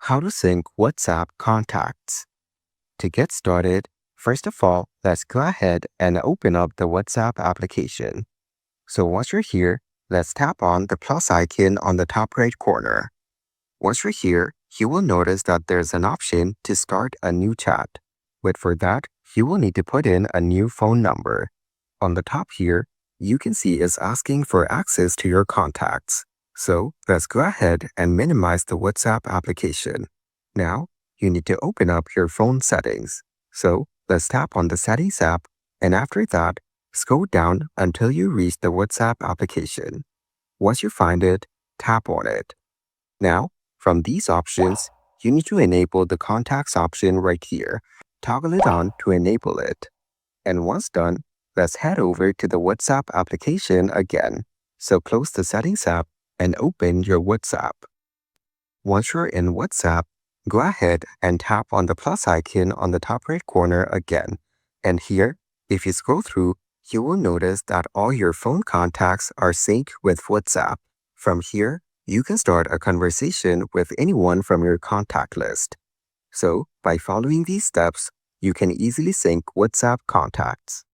How to sync WhatsApp contacts. To get started, first of all, let's go ahead and open up the WhatsApp application. So once you're here, let's tap on the plus icon on the top right corner. Once you're here, you will notice that there's an option to start a new chat. But for that, you will need to put in a new phone number. On the top here, you can see it's asking for access to your contacts. So let's go ahead and minimize the WhatsApp application. Now, you need to open up your phone settings. So let's tap on the Settings app, and after that, scroll down until you reach the WhatsApp application. Once you find it, tap on it. Now, from these options, you need to enable the Contacts option right here. Toggle it on to enable it. And once done, let's head over to the WhatsApp application again. So close the Settings app and open your WhatsApp. Once you're in WhatsApp, go ahead and tap on the plus icon on the top right corner again. And here, if you scroll through, you will notice that all your phone contacts are synced with WhatsApp. From here, you can start a conversation with anyone from your contact list. So, by following these steps, you can easily sync WhatsApp contacts.